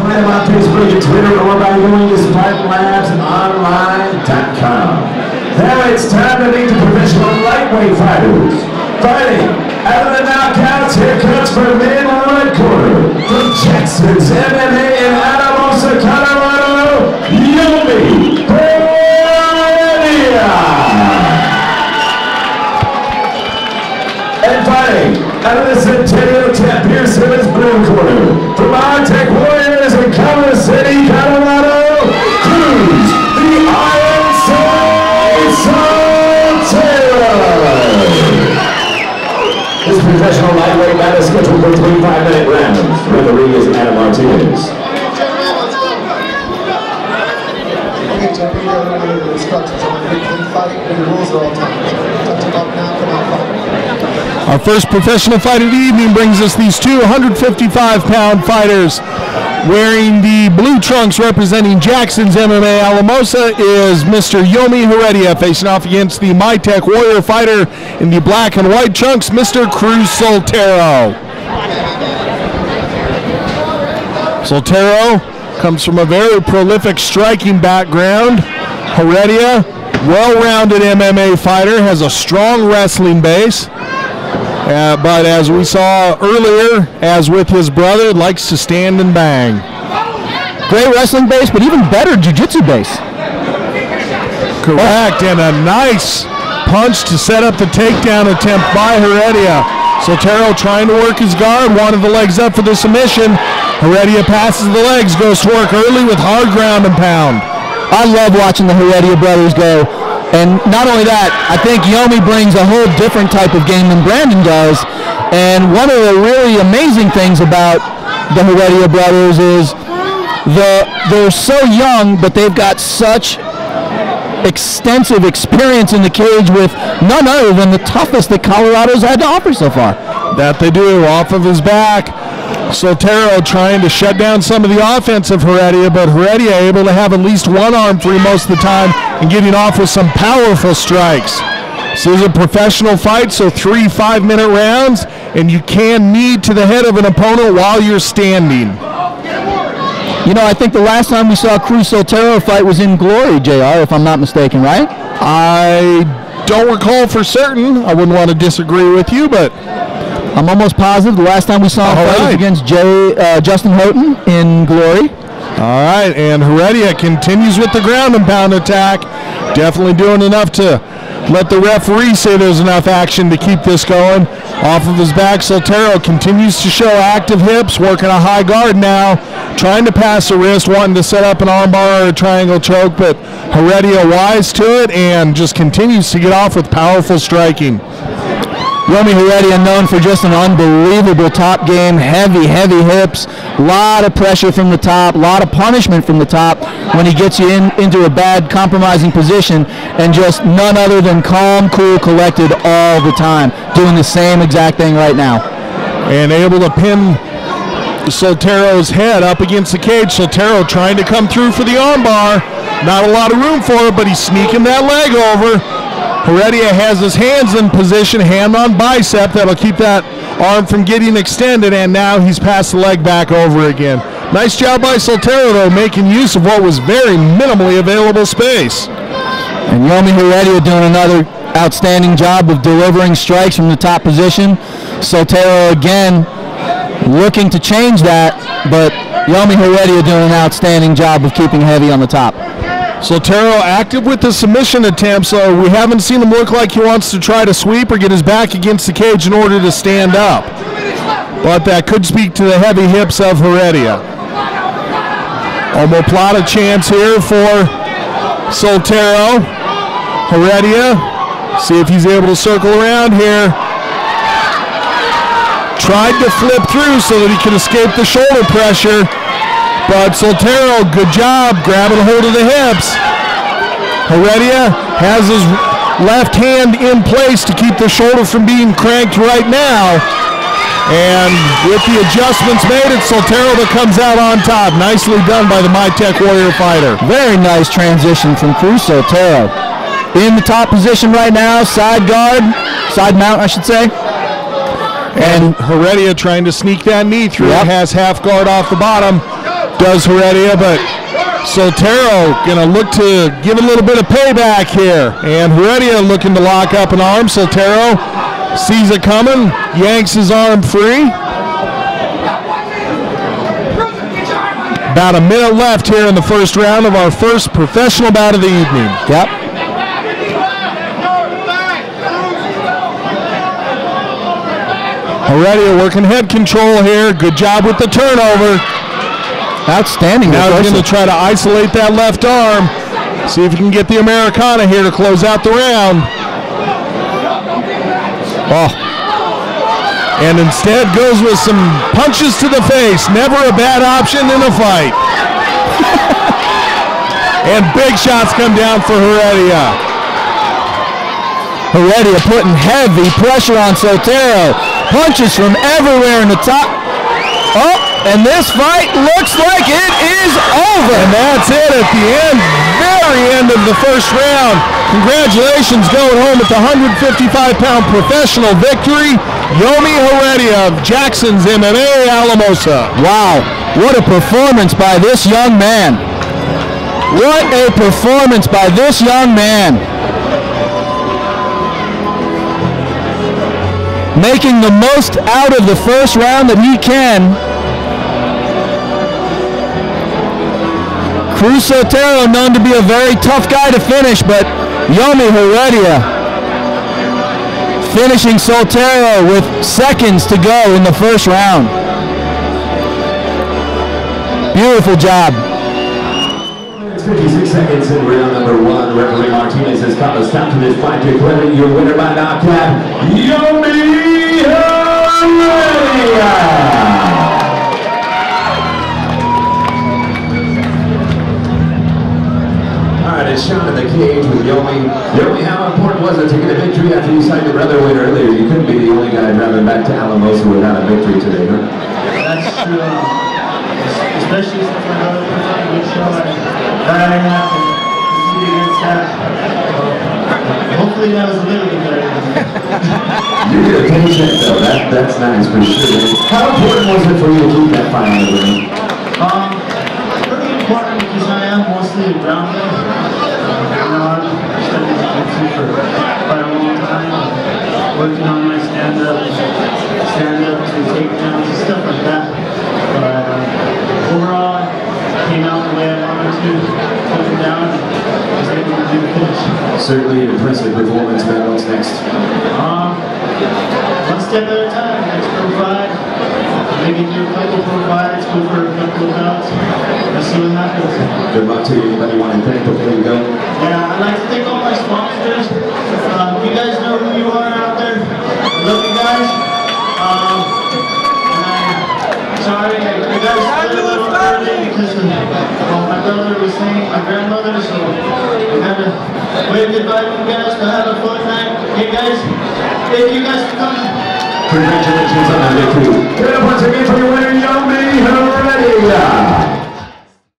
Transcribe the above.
Find them on Facebook and Twitter or by going to SpartanLabsOnline.com. Now it's time to meet the professional lightweight fighters. Fighting out of the knockouts, here comes for men on the red corner. From Jackson's MMA in Alamosa, Colorado, Yomi. Heredia. And fighting out of the Soltero Tap Pearson's blue corner. From our Tech Warriors in Colorado City, Colorado, Cruz, the Iron Soltero. This professional lightweight battle is scheduled for 25-minute rounds. The referee is Adam Martinez. Our first professional fight of the evening brings us these two 155-pound fighters. Wearing the blue trunks representing Jackson's MMA Alamosa is Mr. Yomi Heredia, facing off against the MyTech Warrior fighter in the black and white trunks, Mr. Cruz Soltero. Soltero comes from a very prolific striking background. Heredia, well-rounded MMA fighter, has a strong wrestling base. But as we saw earlier, as with his brother, likes to stand and bang. Great wrestling base, but even better jiu-jitsu base. Correct, and a nice punch to set up the takedown attempt by Heredia. Soltero trying to work his guard, wanted the legs up for the submission. Heredia passes the legs, goes to work early with hard ground and pound. I love watching the Heredia brothers go. And not only that, I think Yomi brings a whole different type of game than Brandon does. And one of the really amazing things about the Heredia brothers is they're so young, but they've got such extensive experience in the cage with none other than the toughest that Colorado's had to offer so far. That they do, off of his back. Soltero trying to shut down some of the offense of Heredia, but Heredia able to have at least one arm free most of the time and getting off with some powerful strikes. This is a professional fight, so 3 5-minute rounds, and you can knee to the head of an opponent while you're standing. You know, I think the last time we saw Cruz Soltero fight was in Glory, JR, if I'm not mistaken, right? I don't recall for certain. I wouldn't want to disagree with you, but I'm almost positive the last time we saw him fight was against Justin Houghton in Glory. All right, and Heredia continues with the ground and pound attack. Definitely doing enough to let the referee say there's enough action to keep this going. Off of his back, Soltero continues to show active hips, working a high guard now, trying to pass the wrist, wanting to set up an armbar or a triangle choke, but Heredia wise to it and just continues to get off with powerful striking. Yomi Heredia known for just an unbelievable top game, heavy hips, a lot of pressure from the top, a lot of punishment from the top when he gets you into a bad compromising position, and just none other than calm, cool, collected all the time, doing the same exact thing right now. And able to pin Soltero's head up against the cage. Soltero trying to come through for the armbar. Not a lot of room for it, but he's sneaking that leg over. Heredia has his hands in position, hand on bicep, that'll keep that arm from getting extended, and now he's passed the leg back over again. Nice job by Soltero, though, making use of what was very minimally available space. And Yomi Heredia doing another outstanding job of delivering strikes from the top position. Soltero again looking to change that, but Yomi Heredia doing an outstanding job of keeping heavy on the top. Soltero active with the submission attempt, so we haven't seen him look like he wants to try to sweep or get his back against the cage in order to stand up. But that could speak to the heavy hips of Heredia. Omoplata chance here for Soltero. Heredia, see if he's able to circle around here. Tried to flip through so that he could escape the shoulder pressure. But Soltero, good job grabbing a hold of the hips. Heredia has his left hand in place to keep the shoulder from being cranked right now. And with the adjustments made, it's Soltero that comes out on top. Nicely done by the MyTech Warrior fighter. Very nice transition from Cruz Soltero. In the top position right now, side guard, side mount I should say. And Heredia trying to sneak that knee through. Has half guard off the bottom. Does Heredia, but Soltero gonna look to give a little bit of payback here. And Heredia looking to lock up an arm. Soltero sees it coming, yanks his arm free. About a minute left here in the first round of our first professional bout of the evening. Yep. Heredia working head control here. Good job with the turnover. Outstanding. Now he's going to try to isolate that left arm. See if he can get the Americana here to close out the round. Oh. And instead goes with some punches to the face. Never a bad option in a fight. And big shots come down for Heredia. Heredia putting heavy pressure on Soltero. Punches from everywhere in the top. Oh, and this fight looks like it is over. And that's it at the end, very end of the first round. Congratulations going home with the 155-pound professional victory. Yomi Heredia of Jackson's MMA, Alamosa. Wow, what a performance by this young man. What a performance by this young man. Making the most out of the first round that he can. Cruz Soltero known to be a very tough guy to finish, but Yomi Heredia finishing Soltero with seconds to go in the first round. Beautiful job. 56 seconds in round number 1. Referee Martinez has come to stop to this fight, declaring your winner by knockout, Yomi Heredia. It's shot in the cage with Yomi. Yomi, how important was it to get a victory after you signed your brother win earlier? You couldn't be the only guy driving back to Alamosa without a victory today, huh? That's true. Especially since my brother put on a good show. I have to compete against that. Hopefully that was a little bit better. You get a paycheck though. That's nice for sure. How important was it for you to keep that fight on the ring? Pretty important because I am mostly a ground player. I've studied jiu-jitsu for quite a long time, working on my stand-up to takedowns and stuff like that. But overall, I came out the way I wanted to, took it down, and was able to do the finish. Certainly an impressive performance, man. What's next? One step at a time. Next pro fight. Maybe do a couple pro fights, go for a couple of bouts. Let's see what happens. Good luck to you. Anybody want to thank before you go? Yeah, I'd like to thank all my sponsors. You guys know who you are out there. I love you guys. Sorry, I got to split a little early because of my brother was saying, my grandmother, so I had to wave goodbye to you guys to have a fun night. Hey guys, thank you guys for coming. Congratulations on that victory. Give it up once again for your winner, Yomi Heredia.